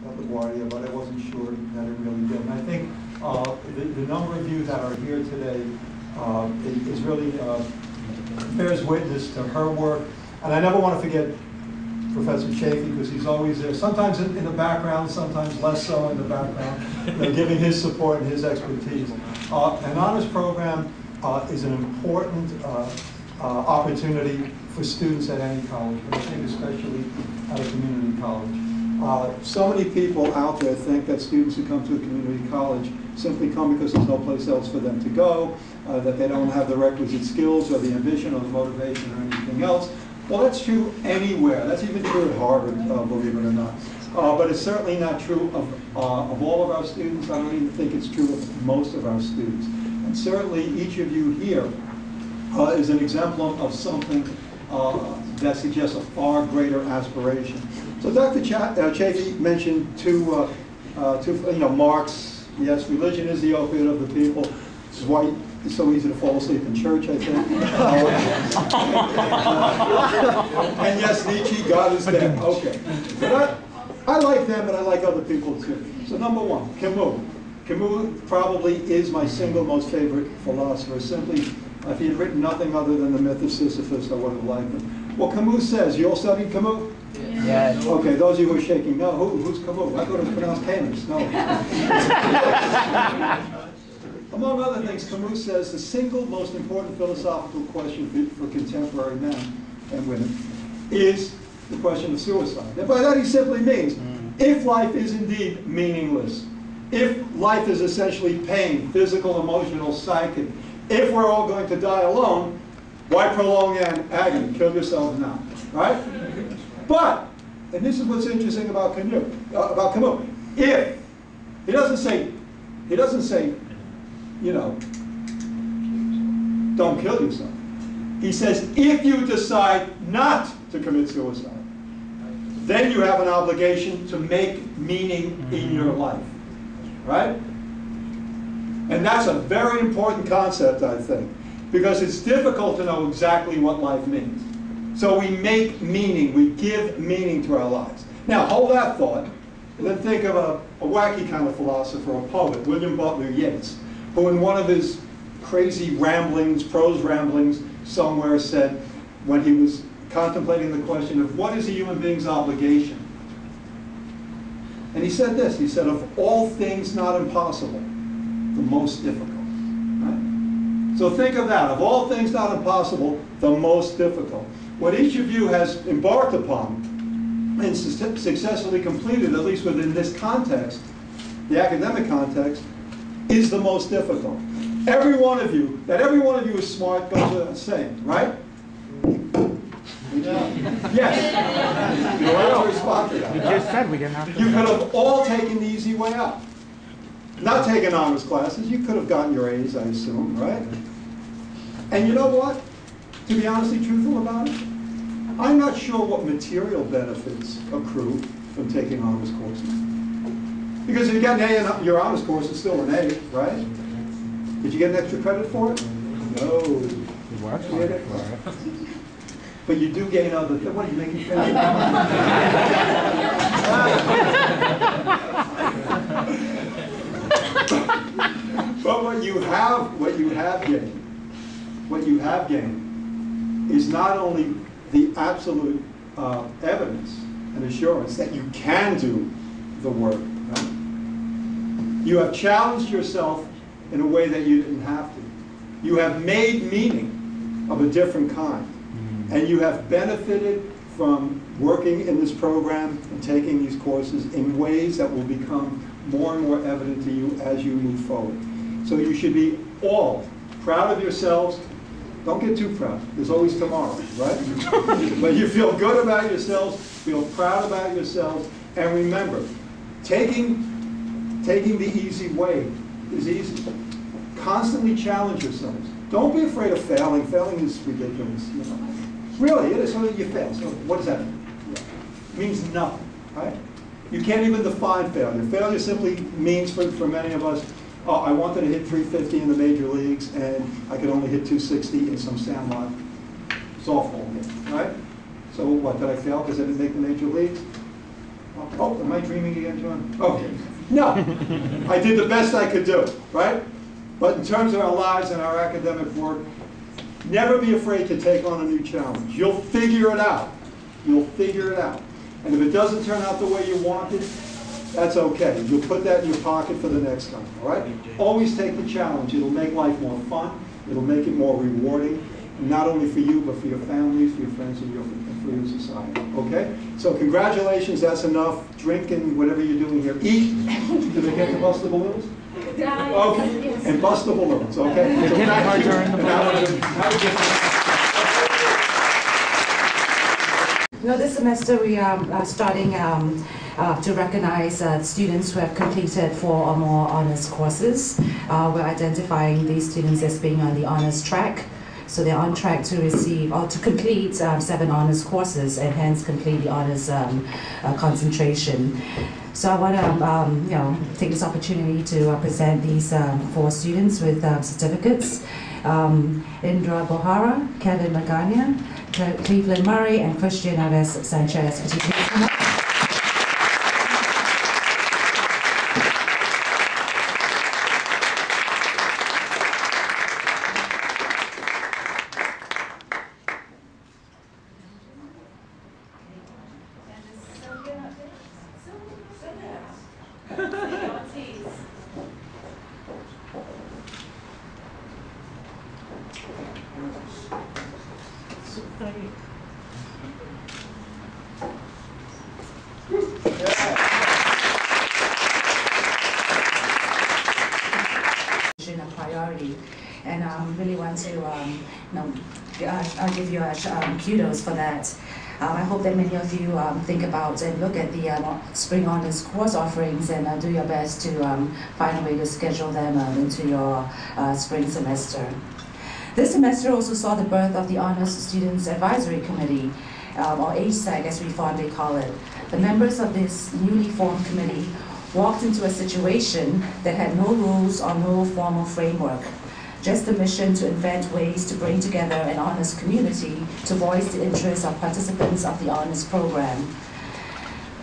at LaGuardia, but I wasn't sure that it really did. And I think the number of you that are here today is really bears witness to her work. And I never want to forget Professor Chafee, because he's always there, sometimes in the background, sometimes less so in the background, giving his support and his expertise. An honors program is an important opportunity for students at any college, but I think especially at a community college. So many people out there think that students who come to a community college simply come because there's no place else for them to go, that they don't have the requisite skills or the ambition or the motivation or anything else. Well, that's true anywhere. That's even true at Harvard, believe it or not. But it's certainly not true of all of our students. I don't even think it's true of most of our students. And certainly each of you here is an exemplar of something that suggests a far greater aspiration. So Dr. Chafee mentioned two Marx. Yes, religion is the opiate of the people. It's why it's so easy to fall asleep in church, I think. And yes, Nietzsche, God is dead. Okay. But I like them, and I like other people too. So number one, Camus. Camus probably is my single most favorite philosopher. Simply, if he had written nothing other than the myth of Sisyphus, I would have liked him. Well, Camus says, you all studied Camus? Yes. Okay, those of you who are shaking, no. Who's Camus? I thought it was pronounced Camus. No. Among other things, Camus says the single most important philosophical question for contemporary men and women is the question of suicide. And by that he simply means, if life is indeed meaningless, if life is essentially pain, physical, emotional, psychic, if we're all going to die alone, why prolong agony? Kill yourself now, right? But, and this is what's interesting about Camus, if, he doesn't say, you know, don't kill yourself. He says, if you decide not to commit suicide, then you have an obligation to make meaning in your life, right? And that's a very important concept, I think, because it's difficult to know exactly what life means. So we make meaning, we give meaning to our lives. Now, hold that thought, and then think of a wacky kind of philosopher, a poet, William Butler Yeats, who in one of his crazy ramblings, prose ramblings, somewhere said, when he was contemplating the question of what is a human being's obligation? And he said this, he said, of all things not impossible, the most difficult. Right? So think of that, of all things not impossible, the most difficult. What each of you has embarked upon and successfully completed, at least within this context, the academic context, is the most difficult. Every one of you is smart goes without saying, right? Yes. You don't have to respond to that. You just said we didn't have to. You could have all taken the easy way out. Not taken honors classes. You could have gotten your A's, I assume, right? And you know what? To be honestly truthful about it, I'm not sure what material benefits accrue from taking honors courses. Because if you get an A in your honors course, it's still an A, right? Did you get an extra credit for it? No. You worked for it. But you do gain other things. What are you making fun of? But what you have gained is not only the absolute evidence and assurance that you can do the work. Right? You have challenged yourself in a way that you didn't have to. You have made meaning of a different kind. And you have benefited from working in this program and taking these courses in ways that will become more and more evident to you as you move forward. So you should be all proud of yourselves. Don't get too proud. There's always tomorrow, right? But you feel good about yourselves, feel proud about yourselves, and remember, taking the easy way is easy. Constantly challenge yourselves. Don't be afraid of failing. Failing is ridiculous, you know. Really, it is. So you fail. So what does that mean? It means nothing, right? You can't even define failure. Failure simply means, for many of us, oh, I wanted to hit 350 in the major leagues, and I could only hit 260 in some sandlot softball game, right? So what, did I fail because I didn't make the major leagues? Oh, am I dreaming again, John? Okay. No, I did the best I could do, right? But in terms of our lives and our academic work, never be afraid to take on a new challenge. You'll figure it out. You'll figure it out. And if it doesn't turn out the way you wanted, that's okay. You'll put that in your pocket for the next time, all right? Always take the challenge. It'll make life more fun. It'll make it more rewarding, not only for you, but for your families, for your friends, and for your society, okay? So congratulations, that's enough. Drink and whatever you're doing here. Eat. Did they get to bust the balloons? Okay. And bust the balloons, okay? So thank you. This semester we are starting to recognize students who have completed 4 or more honors courses. We're identifying these students as being on the honors track. So they're on track to receive or to complete 7 honors courses and hence complete the honors concentration. So I want to take this opportunity to present these 4 students with certificates. Indra Bohara, Kevin Magana, Cleveland Murray, and Christian Aves Sanchez. Could you please come up? A priority, and I really want to I'll give you kudos for that. I hope that many of you think about and look at the spring honors course offerings and do your best to find a way to schedule them into your spring semester. This semester also saw the birth of the Honors Students Advisory Committee, or HSAC as we fondly call it. The members of this newly formed committee walked into a situation that had no rules or no formal framework, just the mission to invent ways to bring together an honors community to voice the interests of participants of the honors program.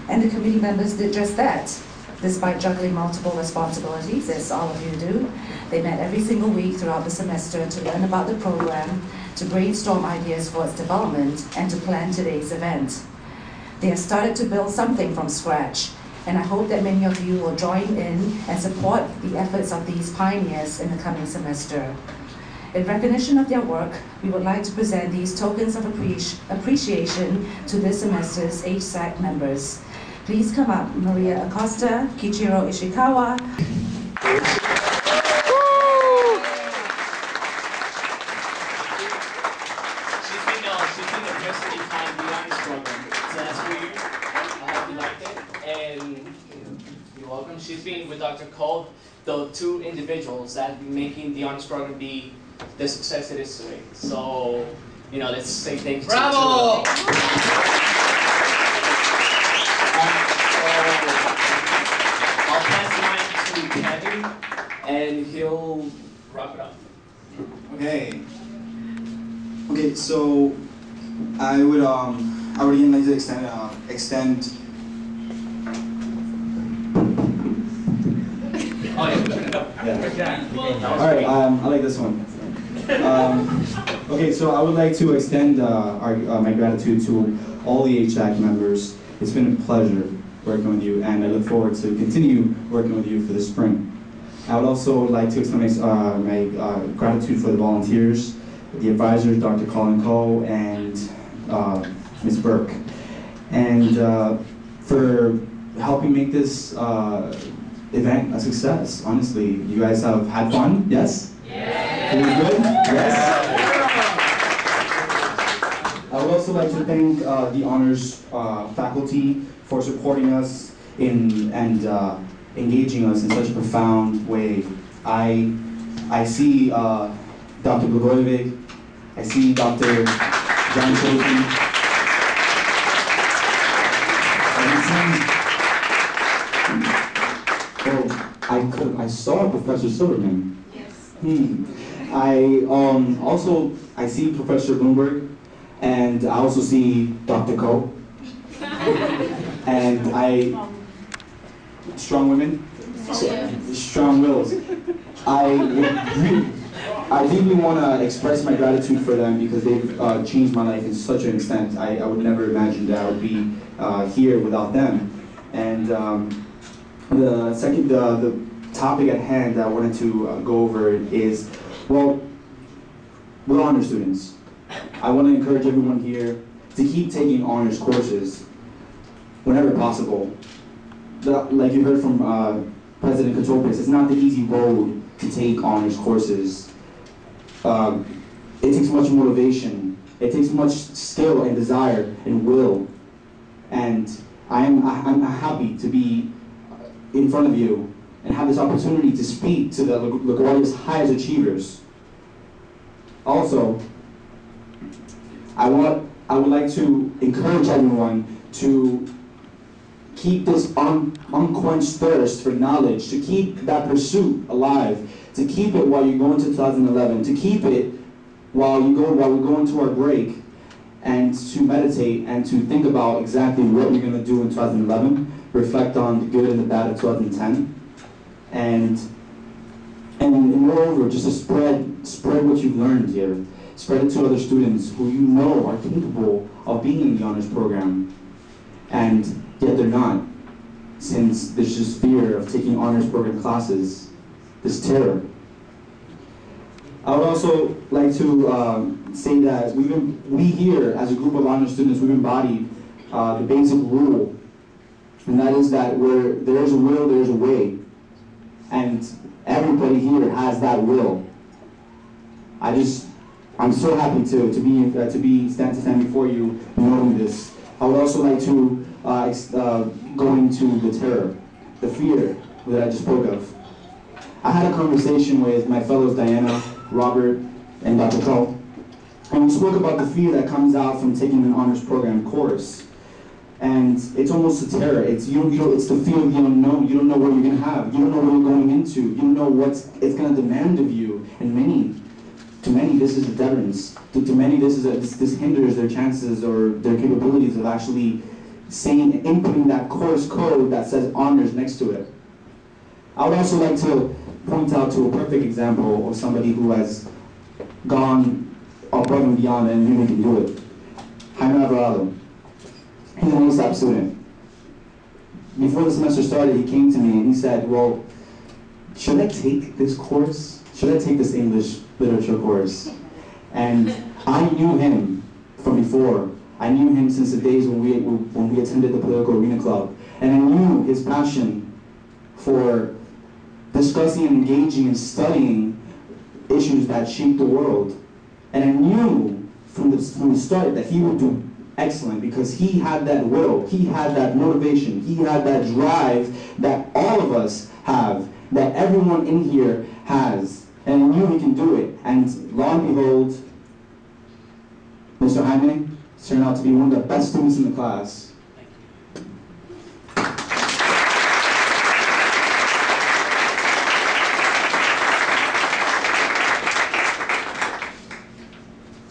And the committee members did just that. Despite juggling multiple responsibilities, as all of you do, they met every single week throughout the semester to learn about the program, to brainstorm ideas for its development, and to plan today's event. They have started to build something from scratch, and I hope that many of you will join in and support the efforts of these pioneers in the coming semester. In recognition of their work, we would like to present these tokens of appreciation to this semester's HSAC members. Please come up, Maria Acosta, Kichiro Ishikawa. She's been the person behind the honors program, so that's for you. I hope you liked it, and you're welcome. She's been with Dr. Cole, the 2 individuals that have been making the honors program be the success it is today. So, let's say thank you. Bravo! I'll pass the mic to Kevin, and he'll wrap it up. Okay. Okay, so I would again like to extend. Oh yeah. All right. I like this one. Okay, so I would like to extend my gratitude to all the HVAC members. It's been a pleasure working with you, and I look forward to continue working with you for the spring. I would also like to extend my gratitude for the volunteers, the advisors, Dr. Colin Coe and Ms. Burke, and for helping make this event a success. Honestly, you guys have had fun, yes? Yeah. Feeling good? Yes. I would also like to thank the honors faculty for supporting us and engaging us in such a profound way. I see Dr. Blagojevich, I see Dr. John Chilton. I saw Professor Silverman. Yes. I see Professor Bloomberg, and I also see Dr. Coe. And strong women? Strong wills. I deeply want to express my gratitude for them because they've changed my life in such an extent. I would never imagine that I would be here without them. And the topic at hand that I wanted to go over is, well, we're honor students. I want to encourage everyone here to keep taking honors courses whenever possible. Like you heard from President Kotopis, it's not the easy road to take honors courses. It takes much motivation, it takes much skill and desire and will. And I'm happy to be in front of you and have this opportunity to speak to the LaGuardia's highest achievers. Also, I would like to encourage everyone to keep this unquenched thirst for knowledge, to keep that pursuit alive, to keep it while you go into 2011, to keep it while we go into our break, and to meditate and to think about exactly what you're going to do in 2011, reflect on the good and the bad of 2010, and moreover, just to spread what you've learned here. Spread it to other students who you know are capable of being in the honors program, and yet they're not, since there's just fear of taking honors program classes, this terror. I would also like to say that we here, as a group of honors students, we've embodied the basic rule, and that is that where there's a will, there's a way, and everybody here has that will. I'm so happy to stand before you knowing this. I would also like to go into the terror, the fear that I just spoke of. I had a conversation with my fellows Diana, Robert, and Dr. Cole, and we spoke about the fear that comes out from taking an honors program course. And it's almost a terror. It's the fear of the unknown. You don't know what you're going to have. You don't know what you're going into. You don't know what it's going to demand of you. And to many, this is a deterrence. To many, this hinders their chances or their capabilities of actually inputting that course code that says honors next to it. I would also like to point out to a perfect example of somebody who has gone above and beyond and really can do it. Jaime Alvarado. He's an ASAP student. Before the semester started, he came to me and he said, well, should I take this course? Should I take this English literature course? And I knew him from before. I knew him since the days when we attended the Political Arena Club. And I knew his passion for discussing and engaging and studying issues that shape the world. And I knew from the start that he would do excellent because he had that will, he had that motivation, he had that drive that all of us have, that everyone in here has. And I knew he can do it. And lo and behold, Mr. Jaime turned out to be one of the best students in the class.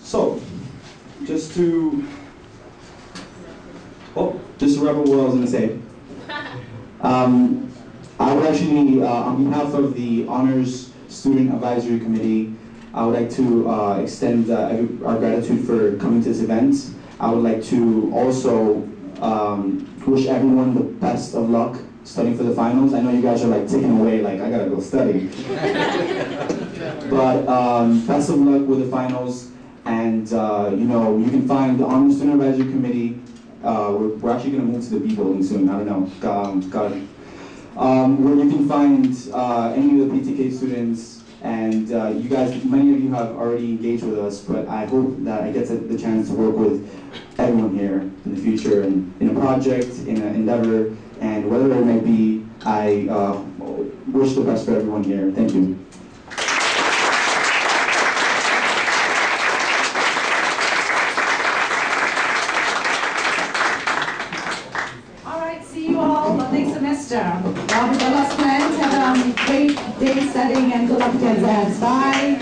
So, just to wrap up what I was going to say, I would actually, on behalf of the Honors Student Advisory Committee, I would like to extend our gratitude for coming to this event. I would like to also wish everyone the best of luck studying for the finals. I know you guys are like ticking away, like I gotta go study. But best of luck with the finals, and you know, you can find the Honors Student Advisory Committee. We're actually gonna move to the B building soon. I don't know, where you can find any of the PTK students. And you guys, many of you have already engaged with us, but I hope that I get the chance to work with everyone here in the future, in a project, in an endeavor, and whatever it may be, I wish the best for everyone here. Thank you. All right, see you all next semester. Have a great day studying and good luck with your exams. Bye.